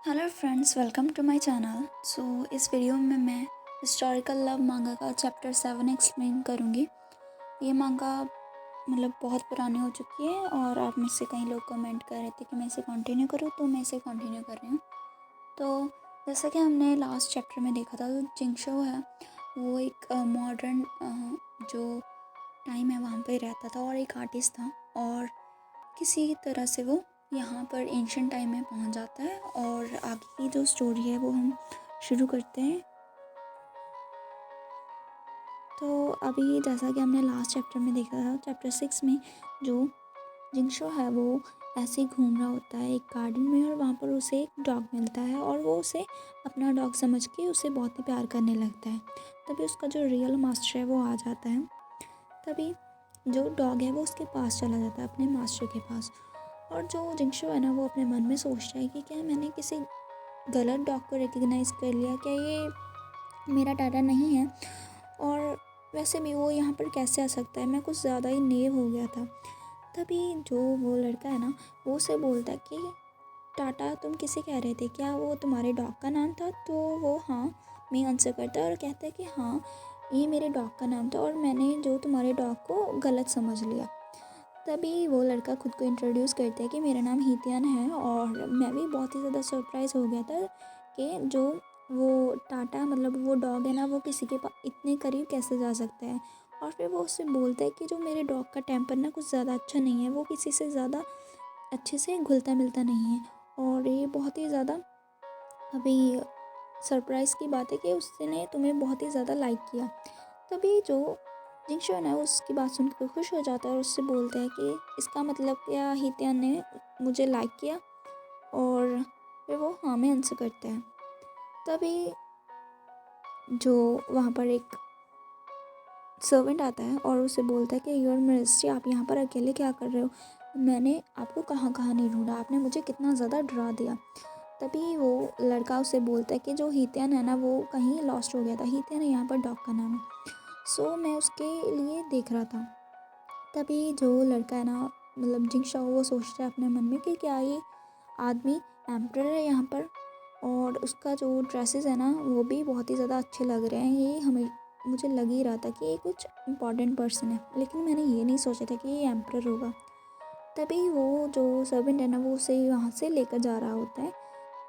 Hello friends, welcome to my channel. इस video में मैं हिस्टोरिकल लव मांगा का चैप्टर 7 एक्सप्लेन करूँगी। ये मांगा बहुत पुरानी हो चुकी है और आप मुझसे कई लोग कमेंट कर रहे थे कि मैं इसे कंटिन्यू करूँ, तो मैं इसे कंटिन्यू कर रही हूँ। तो जैसा कि हमने लास्ट चैप्टर में देखा था, तो जिंगशो है वो एक मॉडर्न जो टाइम है वहाँ पे रहता था और एक आर्टिस्ट था, और किसी तरह से वो यहाँ पर एंशियंट टाइम में पहुँच जाता है। और आगे की जो स्टोरी है वो हम शुरू करते हैं। तो अभी जैसा कि हमने लास्ट चैप्टर में देखा था, चैप्टर 6 में जो जिंगशो है वो ऐसे ही घूम रहा होता है एक गार्डन में, और वहाँ पर उसे एक डॉग मिलता है और वो उसे अपना डॉग समझ के उसे बहुत ही प्यार करने लगता है। तभी उसका जो रियल मास्टर है वो आ जाता है। तभी जो डॉग है वो उसके पास चला जाता है, अपने मास्टर के पास। और जो जिंगशो है ना, वो अपने मन में सोचता है कि क्या मैंने किसी गलत डॉग को रिकग्नाइज़ कर लिया, क्या ये मेरा डाटा नहीं है, और वैसे भी वो यहाँ पर कैसे आ सकता है, मैं कुछ ज़्यादा ही नेव हो गया था। तभी जो वो लड़का है ना, वो उसे बोलता है कि टाटा, तुम किसे कह रहे थे, क्या वो तुम्हारे डॉग का नाम था? तो वो हाँ मैं आंसर करता है और कहता है कि हाँ, ये मेरे डॉग का नाम था और मैंने जो तुम्हारे डॉग को गलत समझ लिया। तभी वो लड़का खुद को इंट्रोड्यूस करता है कि मेरा नाम हीतियान है, और मैं भी बहुत ही ज़्यादा सरप्राइज़ हो गया था कि जो वो टाटा वो डॉग है ना, वो किसी के पास इतने करीब कैसे जा सकता है। और फिर वो उससे बोलता है कि जो मेरे डॉग का टेम्पर ना कुछ ज़्यादा अच्छा नहीं है, वो किसी से ज़्यादा अच्छे से घुलता मिलता नहीं है। और ये बहुत ही ज़्यादा अभी सरप्राइज़ की बात है कि उसने तुम्हें बहुत ही ज़्यादा लाइक किया। तभी जो जिंगशो है ना, उसकी बात सुनकर खुश हो जाता है और उससे बोलता है कि इसका मतलब क्या हित्यान ने मुझे लाइक किया? और फिर वो हाँ में आंसर करता है। तभी जो वहाँ पर एक सर्वेंट आता है और उसे बोलता है कि योर मिनिस्ट्री, आप यहाँ पर अकेले क्या कर रहे हो? मैंने आपको कहाँ कहाँ नहीं ढूंढा, आपने मुझे कितना ज़्यादा डरा दिया। तभी वो लड़का उसे बोलता है कि जो हित्यान है ना, वो कहीं लॉस्ट हो गया था। हित्यान यहाँ पर डॉग का नाम है। मैं उसके लिए देख रहा था। तभी जो लड़का है ना, जिंगशो, वो सोचता है अपने मन में कि क्या ये आदमी एम्परर है यहाँ पर, और उसका जो ड्रेसेस है ना वो भी बहुत ही ज़्यादा अच्छे लग रहे हैं। ये हमें मुझे लग ही रहा था कि ये कुछ इम्पॉर्टेंट पर्सन है, लेकिन मैंने ये नहीं सोचा था कि ये एम्परर होगा। तभी वो जो सर्वेंट है ना, वो उसे वहाँ से लेकर जा रहा होता है।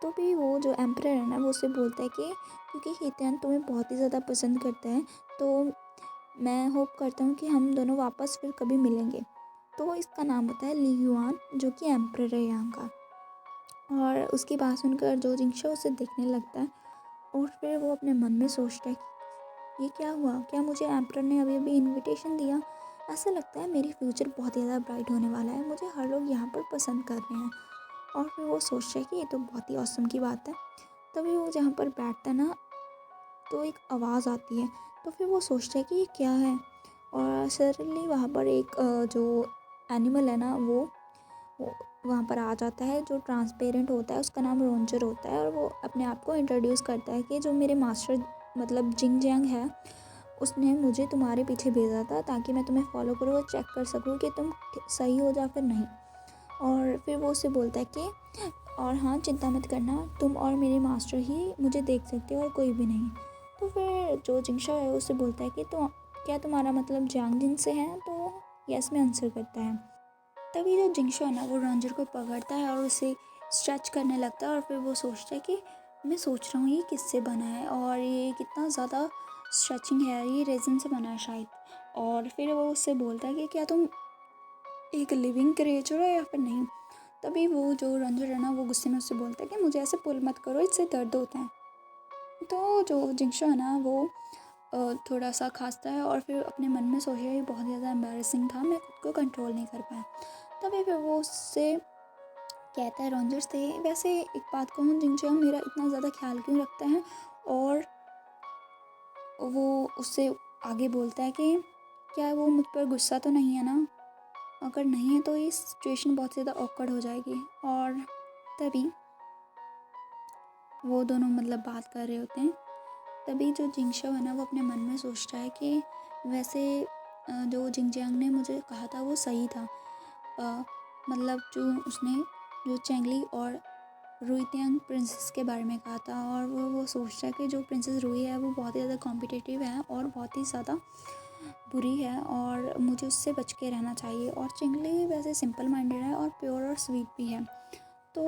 तो भी वो जो एम्परर है ना, वो उसे बोलता है कि क्योंकि हित्यान तुम्हें बहुत ही ज़्यादा पसंद करता है, तो मैं होप करता हूँ कि हम दोनों वापस फिर कभी मिलेंगे। तो इसका नाम होता है ली युआन, जो कि एम्परर है यहाँ का। और उसकी बात सुनकर जो जिंगशो उसे देखने लगता है, और फिर वो अपने मन में सोचता है कि ये क्या हुआ, क्या मुझे एम्परर ने अभी अभी इनविटेशन दिया? ऐसा लगता है मेरी फ्यूचर बहुत ही ज़्यादा ब्राइट होने वाला है, मुझे हर लोग यहाँ पर पसंद कर रहे हैं। और फिर वो सोचता है कि ये तो बहुत ही औसम की बात है। तभी वो जहाँ पर बैठता है ना, तो एक आवाज़ आती है। तो फिर वो सोचता है कि ये क्या है, और सडनली वहाँ पर एक जो एनिमल है ना, वो वहाँ पर आ जाता है, जो ट्रांसपेरेंट होता है। उसका नाम रोंजर होता है, और वो अपने आप को इंट्रोड्यूस करता है कि जो मेरे मास्टर जिंग जैंग है, उसने मुझे तुम्हारे पीछे भेजा था ताकि मैं तुम्हें फॉलो करूँ और चेक कर सकूँ कि तुम सही हो या फिर नहीं। और फिर वो उससे बोलता है कि और हाँ, चिंता मत करना, तुम और मेरे मास्टर ही मुझे देख सकते हो और कोई भी नहीं। तो फिर जो जिंगशो है उससे बोलता है कि तो क्या तुम्हारा मतलब जियांग जिंग से है? तो यस में आंसर करता है। तभी जो जिंगशो है ना, वो रंजर को पकड़ता है और उसे स्ट्रेच करने लगता है। और फिर वो सोचता है कि मैं सोच रहा हूँ ये किससे बना है, और ये कितना ज़्यादा स्ट्रेचिंग है, ये रेजिन से बना है शायद। और फिर वो उससे बोलता है कि क्या तुम एक लिविंग क्रिएचर हो या फिर नहीं? तभी वो जो रंजर है ना, वो गुस्से में उससे बोलता है कि मुझे ऐसे पुल मत करो, इससे दर्द होता है। तो जो जिंगशो है ना, वो थोड़ा सा खांसता है और फिर अपने मन में सोचा ये बहुत ज़्यादा एम्बैरेसिंग था, मैं खुद को कंट्रोल नहीं कर पाया। तभी फिर वो उससे कहता है रॉन्जर से, वैसे एक बात कहूँ, जिंगशो मेरा इतना ज़्यादा ख्याल क्यों रखता है? और वो उससे आगे बोलता है कि क्या वो मुझ पर गुस्सा तो नहीं है ना? अगर नहीं है तो ये सिचुएशन बहुत ज़्यादा ऑकवर्ड हो जाएगी। और तभी वो दोनों बात कर रहे होते हैं। तभी जो जिंगशो है ना, वो अपने मन में सोचता है कि वैसे जो जिंगजियांग ने मुझे कहा था वो सही था। जो उसने जो चेंगली और रुईतियांग प्रिंसेस के बारे में कहा था और वो सोचता है कि जो प्रिंसेस रुई है वो बहुत ही ज़्यादा कॉम्पिटिटिव है और बहुत ही ज़्यादा बुरी है और मुझे उससे बच के रहना चाहिए। और चिंगली वैसे सिंपल माइंडेड है और प्योर और स्वीट भी है। तो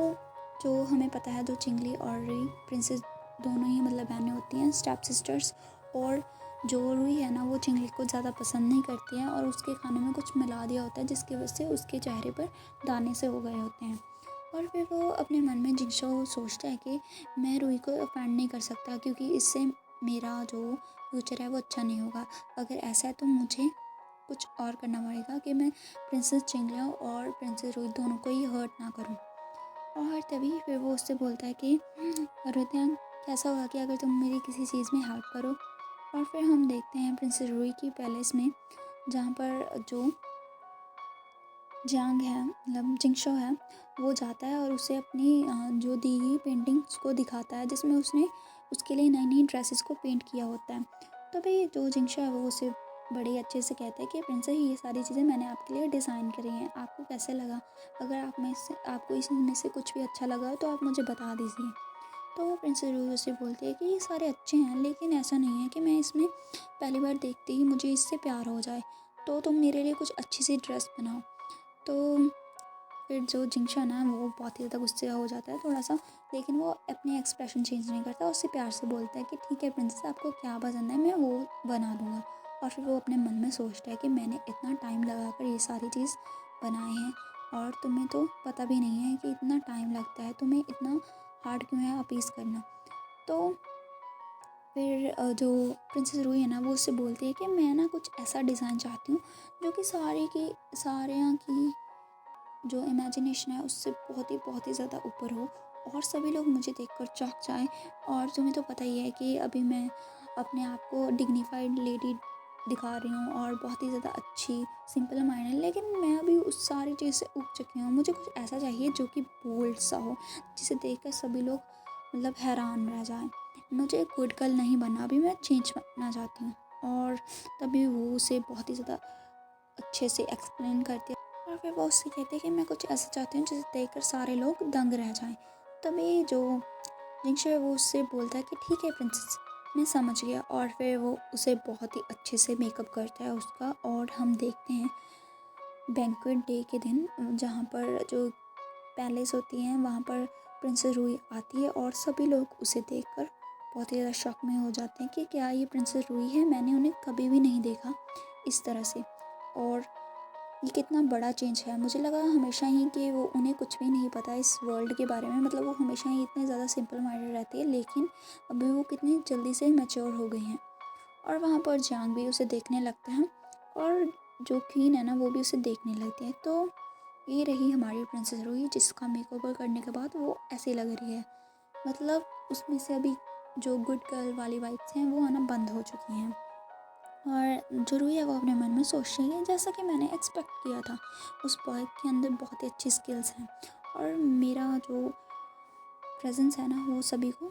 जो हमें पता है, जो चिंगली और रुई प्रिंसेस दोनों ही मतलब बहनें होती हैं, स्टेप सिस्टर्स। और जो रुई है ना वो चिंगली को ज़्यादा पसंद नहीं करती है और उसके खाने में कुछ मिला दिया होता है जिसकी वजह से उसके चेहरे पर दाने से हो गए होते हैं। और फिर वो अपने मन में जिंगशो सोचता है कि मैं रुई को ऑफेंड नहीं कर सकता क्योंकि इससे मेरा जो फ्यूचर है वो अच्छा नहीं होगा। अगर ऐसा है तो मुझे कुछ और करना पड़ेगा कि मैं प्रिंसेस चिंगलिया और प्रिंसेस रुई दोनों को ही हर्ट ना करूं। और तभी फिर वो उससे बोलता है कि रुईतियांग, कैसा होगा कि अगर तुम मेरी किसी चीज़ में हेल्प करो। और फिर हम देखते हैं प्रिंसेस रुई की पैलेस में, जहाँ पर जो जांग है मतलब जिंगशो है वो जाता है और उसे अपनी जो दी गई पेंटिंग्स को दिखाता है जिसमें उसने उसके लिए नई नई ड्रेसेस को पेंट किया होता है। तो भाई जो जिंगशो है वो उसे बड़े अच्छे से कहता है कि प्रिंसेस, ये सारी चीज़ें मैंने आपके लिए डिज़ाइन करी हैं, आपको कैसे लगा? अगर आपको इसमें से कुछ भी अच्छा लगा तो आप मुझे बता दीजिए। तो प्रिंसेस रूही उसे बोलती है कि ये सारे अच्छे हैं लेकिन ऐसा नहीं है कि मैं इसमें पहली बार देखते ही मुझे इससे प्यार हो जाए, तो तुम मेरे लिए कुछ अच्छी सी ड्रेस बनाओ। तो फिर जो जिंगशा ना वो बहुत ही ज़्यादा गुस्से हो जाता है थोड़ा सा, लेकिन वो अपने एक्सप्रेशन चेंज नहीं करता, उससे प्यार से बोलता है कि ठीक है प्रिंसेस, आपको क्या पसंद है मैं वो बना दूँगा। और फिर वो अपने मन में सोचता है कि मैंने इतना टाइम लगाकर ये सारी चीज़ बनाए हैं और तुम्हें तो पता भी नहीं है कि इतना टाइम लगता है, तुम्हें इतना हार्ड क्यों है अपीस करना। तो फिर जो प्रिंसेस रूही है ना वो उससे बोलती है कि मैं ना कुछ ऐसा डिज़ाइन चाहती हूँ जो कि सारे यहाँ की जो इमेजिनेशन है उससे बहुत ही ज़्यादा ऊपर हो और सभी लोग मुझे देखकर चौंक जाएं। और तुम्हें तो पता ही है कि अभी मैं अपने आप को डिग्निफाइड लेडी दिखा रही हूँ और बहुत ही ज़्यादा अच्छी सिंपल माइंड है, लेकिन मैं अभी उस सारी चीज़ से ऊब चुकी हूँ। मुझे कुछ ऐसा चाहिए जो कि बोल्ड सा हो, जिसे देखकर सभी लोग मतलब हैरान रह जाएं। मुझे गुड गर्ल नहीं बनना, अभी मैं चेंज बनना चाहती हूँ। और तभी वो उसे बहुत ही ज़्यादा अच्छे से एक्सप्लेन करती है और फिर वो उससे कहते हैं कि मैं कुछ ऐसा चाहती हूँ जिसे देखकर सारे लोग दंग रह जाएं। तभी जो जिंगशो है वो उससे बोलता है कि ठीक है प्रिंसेस, मैं समझ गया। और फिर वो उसे बहुत ही अच्छे से मेकअप करता है उसका, और हम देखते हैं बैंक्वेट डे के दिन जहाँ पर जो पैलेस होती हैं वहाँ पर प्रिंसेस रूही आती है और सभी लोग उसे देखकर बहुत ही ज़्यादा शॉक में हो जाते हैं कि क्या ये प्रिंसेस रूही है, मैंने उन्हें कभी भी नहीं देखा इस तरह से। और ये कितना बड़ा चेंज है, मुझे लगा हमेशा ही कि वो उन्हें कुछ भी नहीं पता इस वर्ल्ड के बारे में, मतलब वो हमेशा ही इतने ज़्यादा सिंपल माइंडेड रहती है, लेकिन अभी वो कितनी जल्दी से मैच्योर हो गई हैं। और वहाँ पर जांग भी उसे देखने लगते हैं और जो क्वीन है ना वो भी उसे देखने लगती है। तो ये रही हमारी प्रिंसेस रूही, जिसका मेकओवर करने के बाद वो ऐसी लग रही है, मतलब उसमें से अभी जो गुड गर्ल वाली वाइब्स हैं वो आना बंद हो चुकी हैं। और जो रूही है वो अपने मन में सोच रही है, जैसा कि मैंने एक्सपेक्ट किया था, उस बॉय के अंदर बहुत ही अच्छी स्किल्स हैं और मेरा जो प्रेजेंस है ना वो सभी को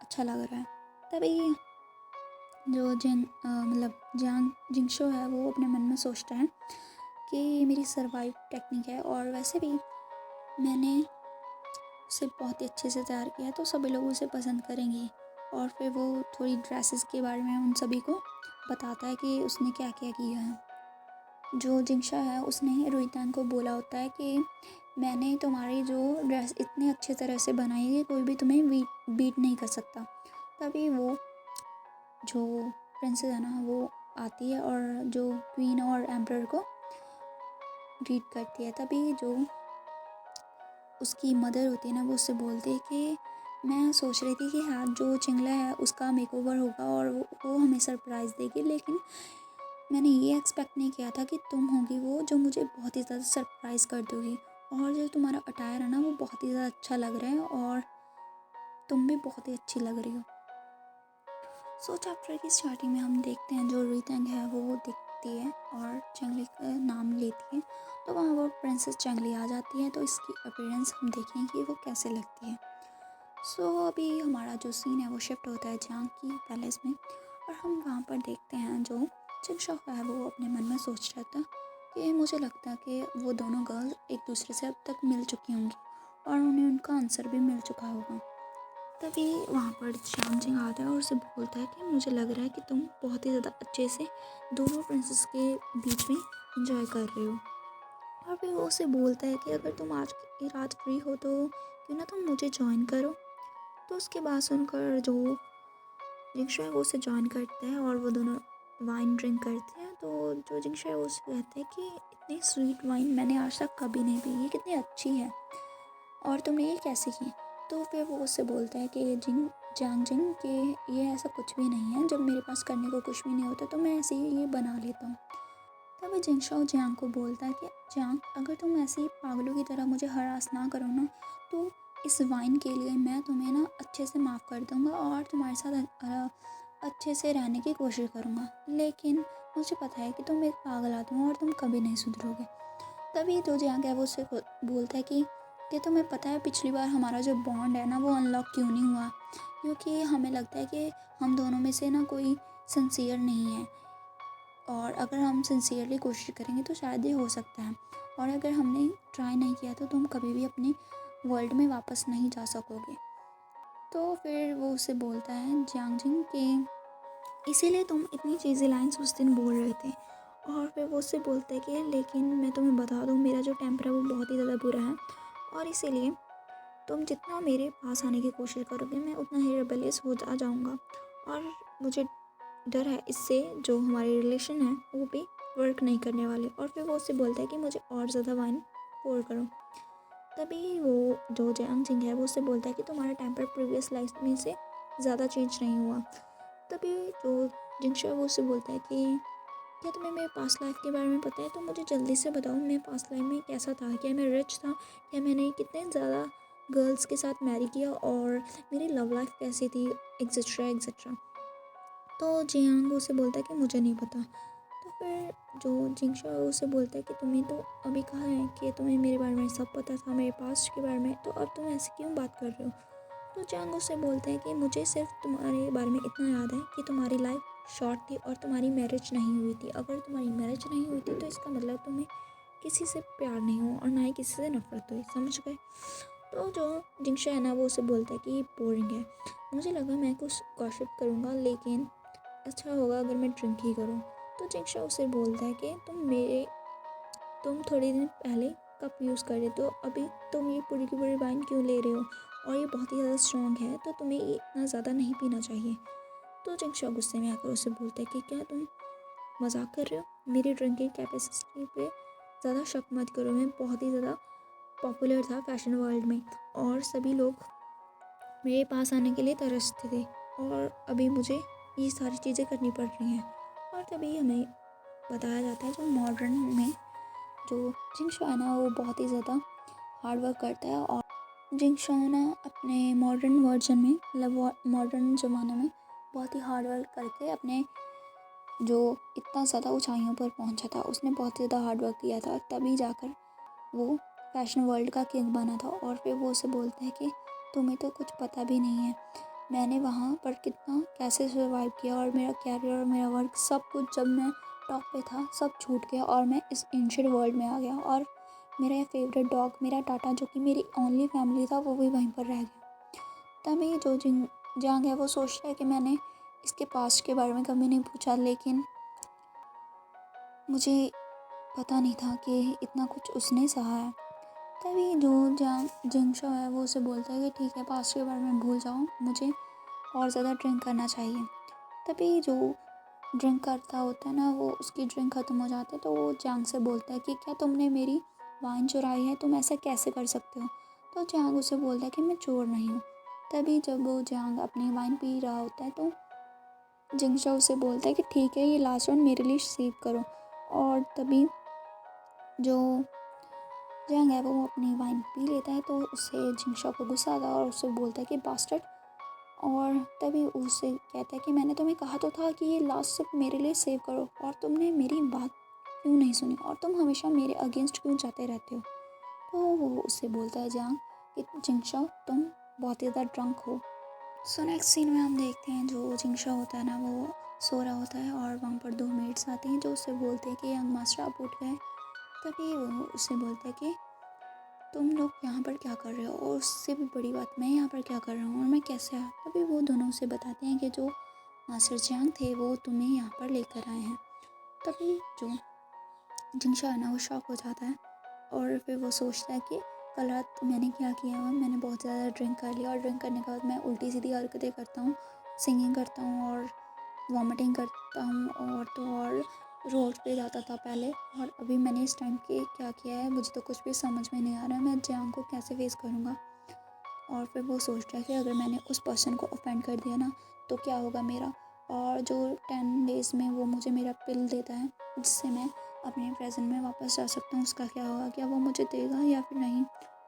अच्छा लग रहा है। तभी जो मतलब जांग जिंगशो है वो अपने मन में सोचता है कि ये मेरी सर्वाइव टेक्निक है और वैसे भी मैंने उसे बहुत ही अच्छे से तैयार किया है तो सभी लोग उसे पसंद करेंगे। और फिर वो थोड़ी ड्रेसेस के बारे में उन सभी को बताता है कि उसने क्या क्या किया है। जो जिंगशा है उसने रुईतान को बोला होता है कि मैंने तुम्हारी जो ड्रेस इतने अच्छे तरह से बनाई है कि कोई भी तुम्हें बीट नहीं कर सकता। तभी वो जो प्रिंसेस है ना वो आती है और जो क्वीन और एम्परर को ग्रीट करती है। तभी जो उसकी मदर होती है ना वो उससे बोलती है कि मैं सोच रही थी कि हाँ जो चिंगला है उसका मेकओवर होगा और वो हमें सरप्राइज़ देगी, लेकिन मैंने ये एक्सपेक्ट नहीं किया था कि तुम होगी वो जो मुझे बहुत ही ज़्यादा सरप्राइज़ कर दोगी। और जो तुम्हारा अटायर है ना वो बहुत ही ज़्यादा अच्छा लग रहा है और तुम भी बहुत ही अच्छी लग रही हो। सो चैप्टर की स्टार्टिंग में हम देखते हैं जो रीतंग है वो दिखती है और चंगली का नाम लेती है, तो वहाँ वो प्रिंसेस चंगली आ जाती है। तो इसकी अपीयरेंस हम देखें कि वो कैसे लगती है। सो अभी हमारा जो सीन है वो शिफ्ट होता है जांग की पैलेस में और हम वहाँ पर देखते हैं जो जिंगशॉ है वो अपने मन में सोच रहा था कि मुझे लगता है कि वो दोनों गर्ल्स एक दूसरे से अब तक मिल चुकी होंगी और उन्हें उनका आंसर भी मिल चुका होगा। तभी वहाँ पर जियांग जिंग आता है और उसे बोलता है कि मुझे लग रहा है कि तुम बहुत ही ज़्यादा अच्छे से दोनों प्रिंसेस के बीच में इंजॉय कर रहे हो। और फिर वो उसे बोलता है कि अगर तुम आज की रात फ्री हो तो क्यों ना तुम मुझे ज्वाइन करो। तो उसके बाद सुनकर जो जिंगशो है वो उसे ज्वाइन करता है और वो दोनों वाइन ड्रिंक करते हैं। तो जो जिंगशो है वो उसे कहते हैं कि इतनी स्वीट वाइन मैंने आज तक कभी नहीं पी, ये कितनी अच्छी है और तुमने ये कैसे की। तो फिर वो उससे बोलता है कि जियांग जिंग के ये ऐसा कुछ भी नहीं है, जब मेरे पास करने को कुछ भी नहीं होता तो मैं ऐसे ही ये बना लेता हूँ। तभी जिंगशो जियांग को बोलता है कि जियांग, अगर तुम ऐसे ही पागलों की तरह मुझे हरास ना करो ना, तो इस वाइन के लिए मैं तुम्हें ना अच्छे से माफ़ कर दूँगा और तुम्हारे साथ अच्छे से रहने की कोशिश करूँगा। लेकिन मुझे पता है कि तुम एक पागल आदमी हो और तुम कभी नहीं सुधरोगे। तभी जो जियांग है वो उससे बोलता है कि तुम्हें पता है पिछली बार हमारा जो बॉन्ड है ना वो अनलॉक क्यों नहीं हुआ, क्योंकि हमें लगता है कि हम दोनों में से ना कोई सिंसियर नहीं है और अगर हम सिंसियरली कोशिश करेंगे तो शायद ये हो सकता है, और अगर हमने ट्राई नहीं किया तो तुम कभी भी अपने वर्ल्ड में वापस नहीं जा सकोगे। तो फिर वो उससे बोलता है जियांग जिंग के इसीलिए तुम इतनी चीज़ी लाइन्स उस दिन बोल रहे थे। और फिर वो उससे बोलते हैं कि लेकिन मैं तुम्हें बता दूँ मेरा जो टेम्पर है वो बहुत ही ज़्यादा बुरा है और इसीलिए तुम जितना मेरे पास आने की कोशिश करोगे मैं उतना ही रेबेलियस हो जाऊँगा और मुझे डर है इससे जो हमारे रिलेशन है वो भी वर्क नहीं करने वाले। और फिर वो उससे बोलता है कि मुझे और ज़्यादा वाइन पोर करो। तभी वो जो जियांग जिंग है वो उससे बोलता है कि तुम्हारा टेम्पर प्रीवियस लाइफ में से ज़्यादा चेंज नहीं हुआ। तभी जो जिंगशो है वो उससे बोलता है कि क्या तुम्हें मेरे पास्ट लाइफ के बारे में पता है, तो मुझे जल्दी से बताओ मेरे पास्ट लाइफ में कैसा था, क्या मैं रिच था, क्या मैंने कितने ज़्यादा गर्ल्स के साथ मैरी किया और मेरी लव लाइफ कैसी थी, एक्सेट्रा एक्सेट्रा। तो जियांग उसे बोलता है कि मुझे नहीं पता। तो फिर जो जिंगशो है उसे बोलता है कि तुम्हें तो अभी कहा है कि तुम्हें मेरे बारे में सब पता था, मेरे पास्ट के बारे में, तो अब तुम ऐसे क्यों बात कर रहे हो। तो जियांग उससे बोलता है कि मुझे सिर्फ तुम्हारे बारे में इतना याद है कि तुम्हारी लाइफ शॉर्ट थी और तुम्हारी मैरिज नहीं हुई थी। अगर तुम्हारी मैरिज नहीं हुई थी तो इसका मतलब तुम्हें किसी से प्यार नहीं हुआ और ना ही किसी से नफरत हुई, समझ गए। तो जो जिंगशो है ना वो उसे बोलता है कि बोरिंग है, मुझे लगा मैं कुछ गॉसिप करूँगा लेकिन अच्छा होगा अगर मैं ड्रिंक ही करूँ। तो जिंगशो उसे बोलता है कि तुम थोड़े दिन पहले कप यूज़ कर रहे तो अभी तुम ये पूरी की पूरी वाइन क्यों ले रहे हो, और ये बहुत ही ज़्यादा स्ट्रॉन्ग है तो तुम्हें ये इतना ज़्यादा नहीं पीना चाहिए। तो जिंगशो गुस्से में आकर उसे बोलता है कि क्या तुम मजाक कर रहे हो, मेरी ड्रिंकिंग कैपेसिटी पे ज़्यादा शक मत करो, मैं बहुत ही ज़्यादा पॉपुलर था फैशन वर्ल्ड में और सभी लोग मेरे पास आने के लिए तरसते थे और अभी मुझे ये सारी चीज़ें करनी पड़ रही हैं। और तभी हमें बताया जाता है जो मॉडर्न में जो जिंगशो है ना वो बहुत ही ज़्यादा हार्ड वर्क करता है और जिंगशो ना अपने मॉडर्न वर्जन में मतलब मॉडर्न ज़माने में बहुत ही हार्ड वर्क करके अपने जो इतना ज़्यादा ऊंचाइयों पर पहुंचा था, उसने बहुत ज़्यादा हार्ड वर्क किया था तभी जाकर वो फैशन वर्ल्ड का किंग बना था। और फिर वो उसे बोलता है कि तुम्हें तो कुछ पता भी नहीं है मैंने वहाँ पर कितना कैसे सर्वाइव किया और मेरा कैरियर और मेरा वर्क सब कुछ जब मैं टॉप पे था सब छूट गया और मैं इस एंशिएंट वर्ल्ड में आ गया और मेरा फेवरेट डॉग मेरा टाटा जो कि मेरी ओनली फैमिली था वो भी वहीं पर रह गया। तभी जो जियांग है वो सोचता है कि मैंने इसके पास्ट के बारे में कभी नहीं पूछा, लेकिन मुझे पता नहीं था कि इतना कुछ उसने सहा है। तभी जो जिंगशो है वो उसे बोलता है कि ठीक है पास्ट के बारे में भूल जाओ, मुझे और ज़्यादा ड्रिंक करना चाहिए। तभी जो ड्रिंक करता होता है ना वो उसकी ड्रिंक ख़त्म हो जाती है तो वो जियांग से बोलता है कि क्या तुमने मेरी वाइन चुराई है, तुम ऐसा कैसे कर सकते हो। तो जियांग उसे बोलता है कि मैं चोर नहीं हूँ। तभी जब वो जियांग अपनी वाइन पी रहा होता है तो जिंगशो उसे बोलता है कि ठीक है ये लास्ट राउंड मेरे लिए सेव करो। और तभी जो जियांग है वो अपनी वाइन पी लेता है तो उससे जिंगशो को गुस्सा आता है और उससे बोलता है कि बास्टर्ड। और तभी उससे कहता है कि मैंने तुम्हें कहा तो था कि ये लास्ट सिप मेरे लिए सेव करो और तुमने मेरी बात क्यों नहीं सुनी और तुम हमेशा मेरे अगेंस्ट क्यों जाते रहते हो। तो वो उससे बोलता है जियांग कि जिंगशो तुम बहुत ही ज़्यादा ड्रंक हो। सो नेक्स्ट सीन में हम देखते हैं जो जिंगशो होता है ना वो सो रहा होता है और वहाँ पर दो मेड्स आती हैं जो उससे बोलते हैं कि यंग मास्टर आप उठ गए। तभी वो उससे बोलता है कि तुम लोग यहाँ पर क्या कर रहे हो, और उससे भी बड़ी बात, मैं यहाँ पर क्या कर रहा हूँ और मैं कैसे आया। तभी वो दोनों उसे बताते हैं कि जो मास्टर जियांग थे वो तुम्हें यहाँ पर लेकर आए हैं। तभी जो जिंगशा है ना वो शॉक हो जाता है और फिर वो सोचता है कि कल रात मैंने क्या किया हुआ, मैंने बहुत ज़्यादा ड्रिंक कर लिया और ड्रिंक करने के बाद मैं उल्टी सीधी हरकतें करता हूँ, सिंगिंग करता हूँ और वॉमिटिंग करता हूँ और तो और रोड पे जाता था पहले, और अभी मैंने इस टाइम के क्या किया है, मुझे तो कुछ भी समझ में नहीं आ रहा है, मैं जियांग को कैसे फेस करूँगा। और फिर वो सोचता है कि अगर मैंने उस पर्सन को ऑफेंड कर दिया ना तो क्या होगा मेरा, और जो 10 डेज़ में वो मुझे मेरा पिल देता है जिससे मैं अपने प्रेजेंट में वापस जा सकता हूँ, उसका क्या होगा, क्या वो मुझे देगा या फिर नहीं।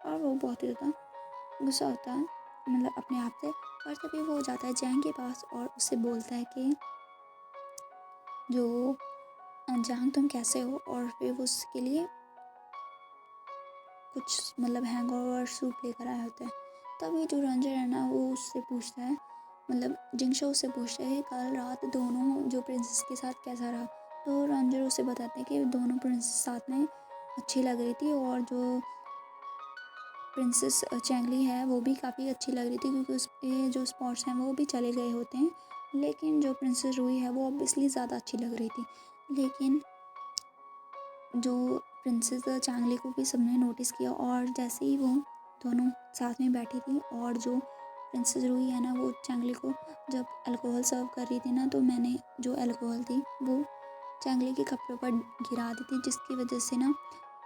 और वो बहुत ही ज़्यादा गुस्सा होता है मतलब अपने आप से। और तभी वो जाता है जैंग के पास और उससे बोलता है कि जो जैंग तुम कैसे हो, और फिर वो उसके लिए कुछ मतलब हैंगओवर सूप लेकर आए होते हैं। तभी जो रंजन है ना वो उससे पूछता है, मतलब जिंगशो उससे पूछता है कि कल रात दोनों जो प्रिंसेस के साथ कैसा रहा। तो रंजन उसे बताते हैं कि दोनों प्रिंसेस साथ में अच्छी लग रही थी, और जो प्रिंसेस चैंगली है वो भी काफ़ी अच्छी लग रही थी क्योंकि उसके जो स्पॉट्स हैं वो भी चले गए होते हैं। लेकिन जो प्रिंसेस रूही है वो ऑब्वियसली ज़्यादा अच्छी लग रही थी। लेकिन जो प्रिंसेस चांगली को भी सबने नोटिस किया, और जैसे ही वो दोनों साथ में बैठी थी और जो प्रिंसेस रूही है ना वो चांगली को जब अल्कोहल सर्व कर रही थी ना, तो मैंने जो अल्कोहल थी वो चांगली के कपड़ों पर गिरा दी थी, जिसकी वजह से ना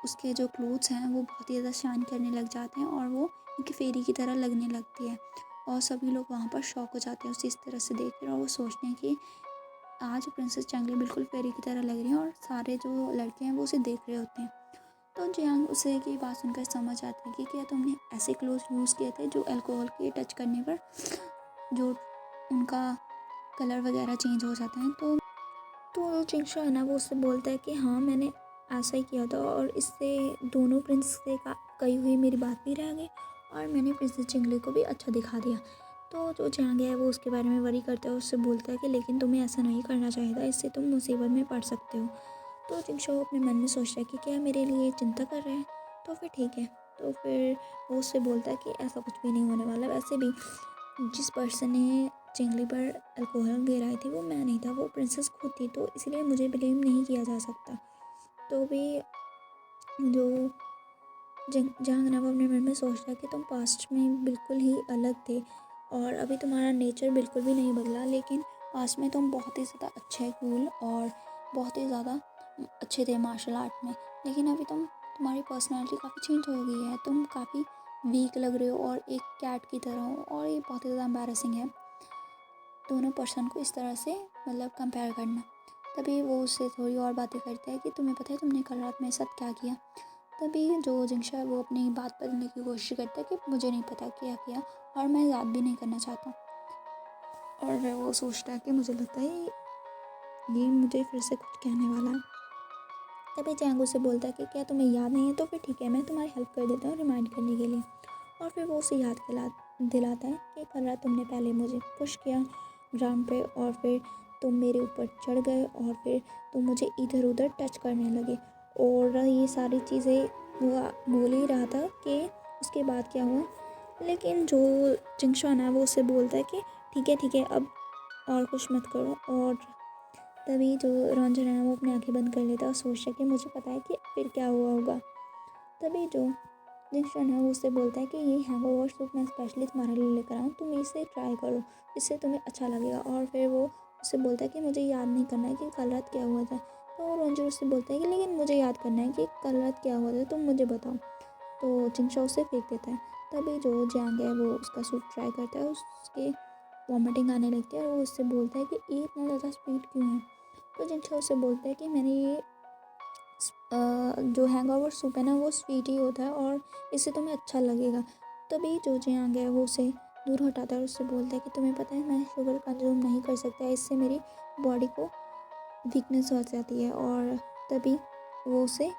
उसके जो क्लोथ्स हैं वो बहुत ही ज़्यादा शाइन करने लग जाते हैं और वो उनकी फेरी की तरह लगने लगती है। और सभी लोग वहाँ पर शॉक हो जाते हैं उसे इस तरह से देख कर, और वो सोचते हैं कि आज प्रिंसेस चांगली बिल्कुल फेरी की तरह लग रही है, और सारे जो लड़के हैं वो उसे देख रहे होते हैं। तो जियांग उसे की बात सुनकर समझ आती है कि क्या तुमने ऐसे क्लोथ यूज़ किए थे जो अल्कोहल के टच करने पर जो उनका कलर वगैरह चेंज हो जाता है। तो जिंगशो है ना वो उससे बोलता है कि हाँ मैंने ऐसा ही किया था, और इससे दोनों प्रिंस से कही हुई मेरी बात भी रह गई और मैंने प्रिंसेस चिंगली को भी अच्छा दिखा दिया। तो जो जियांग है वो उसके बारे में वरी करता है, उससे बोलता है कि लेकिन तुम्हें ऐसा नहीं करना चाहिए था, इससे तुम मुसीबत में पड़ सकते हो। तो जिंगशो अपने मन में सोचता है कि क्या मेरे लिए चिंता कर रहे हैं, तो फिर ठीक है। तो फिर वो उससे बोलता है कि ऐसा कुछ भी नहीं होने वाला, वैसे भी जिस पर्सन ने चिंगली पर अल्कोहल गिराई थी वो मैं नहीं था, वो प्रिंसेस खुद थी, तो इसलिए मुझे ब्लेम नहीं किया जा सकता। तो भी जो जहाँ ना वो अपने मन में सोचता है कि तुम पास्ट में बिल्कुल ही अलग थे और अभी तुम्हारा नेचर बिल्कुल भी नहीं बदला, लेकिन पास्ट में तुम बहुत ही ज़्यादा अच्छे, कूल और बहुत ही ज़्यादा अच्छे थे मार्शल आर्ट में। लेकिन अभी तुम्हारी पर्सनैलिटी काफ़ी चेंज हो गई है, तुम काफ़ी वीक लग रहे हो और एक कैट की तरह हो, और ये बहुत ही ज़्यादा एम्बैरेसिंग है दोनों पर्सन को इस तरह से मतलब कंपेयर करना। तभी वो उससे थोड़ी और बातें करता है कि तुम्हें पता है तुमने कल रात मेरे साथ क्या किया। तभी जो जिंगशा है वो अपनी बात बदलने की कोशिश करता है कि मुझे नहीं पता क्या किया और मैं याद भी नहीं करना चाहता। और वो सोचता है कि मुझे लगता है ये मुझे फिर से कुछ कहने वाला है। तभी जैंगो से बोलता है कि क्या तुम्हें याद नहीं है, तो फिर ठीक है मैं तुम्हारी हेल्प कर देता हूँ रिमाइंड करने के लिए। और फिर वो उसे याद दिलाता है कि कल रात तुमने पहले मुझे पुश किया ग्राउंड पे, और फिर तुम मेरे ऊपर चढ़ गए और फिर तुम मुझे इधर उधर टच करने लगे, और ये सारी चीज़ें वो बोल ही रहा था कि उसके बाद क्या हुआ। लेकिन जो जिंगशॉन है वो उससे बोलता है कि ठीक है अब और कुछ मत करो। और तभी जो रंजन है वो अपनी आंखें बंद कर लेता है और सोचता है कि मुझे पता है कि फिर क्या हुआ होगा। तभी जो जिंगशॉन है वो उससे बोलता है कि ये हैंगओवर सूप मैं स्पेशली तुम्हारे लिए लेकर आऊँ, तुम इसे ट्राई करो, इससे तुम्हें अच्छा लगेगा। और फिर वो उससे बोलता है कि मुझे याद नहीं करना है कि कल रात क्या हुआ था। तो रंजन उससे बोलता है कि लेकिन मुझे याद करना है कि कल रात क्या हुआ था, तुम मुझे बताओ। तो जिंगशॉ उसे फेंक देता है। तभी जो जैंग है वो उसका सूप ट्राई करता है, उसके वॉमिटिंग आने लगती है और वो उससे बोलता है कि ये इतना ज़्यादा स्वीट क्यों है। तो जिंगशॉ उससे बोलता है कि मैंने ये जो हैंगओवर सूप है ना वो स्वीट ही होता है और इससे तुम्हें अच्छा लगेगा। तभी जो जियांग है वो उसे दूर हटाता है और उससे बोलता है कि तुम्हें पता है मैं शुगर कंज्यूम नहीं कर सकता, इससे मेरी बॉडी को वीकनेस हो जाती है। और तभी वो उसे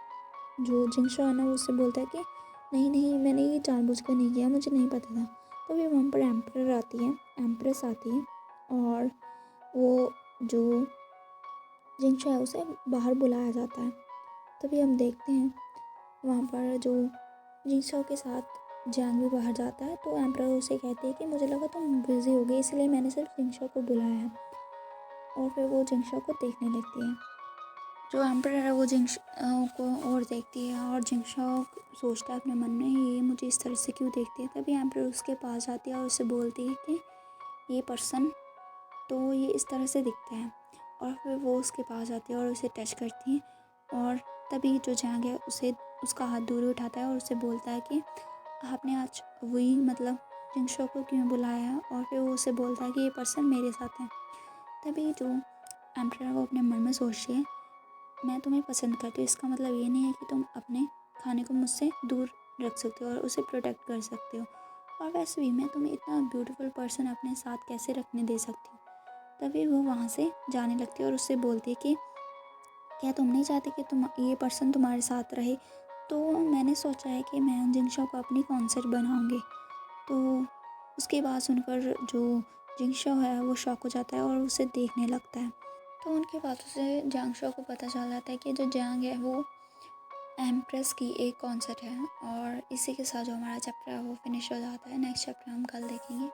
जो जिंगशॉ है ना वो उससे बोलता है कि नहीं मैंने ये जानबूझकर नहीं किया, मुझे नहीं पता था। तभी वहाँ पर एम्प्रेस आती है और वो जो जिंगशॉ है उसे बाहर बुलाया जाता है। तभी हम देखते हैं वहाँ पर जो जिंगशो के साथ जैंग भी बाहर जाता है तो एम्प्रर उसे कहती है कि मुझे लगा तुम बिज़ी हो गई इसलिए मैंने सिर्फ जिंगशो को बुलाया है। और फिर वो जिंगशो को देखने लगती है। जो एम्प्रर है वो जिंगशो को और देखती है और जिंगशो सोचता है अपने मन में ये मुझे इस तरह से क्यों देखती है। तभी एम्प्रर उसके पास जाती है और उसे बोलती है कि ये पर्सन तो ये इस तरह से दिखता है। और फिर वो उसके पास जाती है और उसे टच करती है। और तभी जो जैंग है उसे उसका हाथ दूर उठाता है और उसे बोलता है कि आपने आज वही मतलब जिंगशो को क्यों बुलाया है। और फिर वो उसे बोलता है कि ये पर्सन मेरे साथ है। तभी जो एम्प्रर है वो अपने मन में सोचती है मैं तुम्हें पसंद करती हूँ इसका मतलब ये नहीं है कि तुम अपने खाने को मुझसे दूर रख सकते हो और उसे प्रोटेक्ट कर सकते हो। और वैसे भी मैं तुम्हें इतना ब्यूटीफुल पर्सन अपने साथ कैसे रखने दे सकती हूँ। तभी वो वहाँ से जाने लगती है और उससे बोलती है कि क्या तुम नहीं चाहते कि तुम ये पर्सन तुम्हारे साथ रहे। तो मैंने सोचा है कि मैं जिंगशो को अपनी कॉन्सर्ट बनाऊँगी। तो उसकी बात सुनकर जो जिंगशो है वो शॉक हो जाता है और उसे देखने लगता है। तो उनकी बातों से जिंगशो को पता चल जाता है कि जो जैंग है वो एम्प्रेस की एक कॉन्सर्ट है। और इसी के साथ जो हमारा चैप्टर है वो फिनिश हो जाता है। नेक्स्ट चैप्टर हम कल देखेंगे।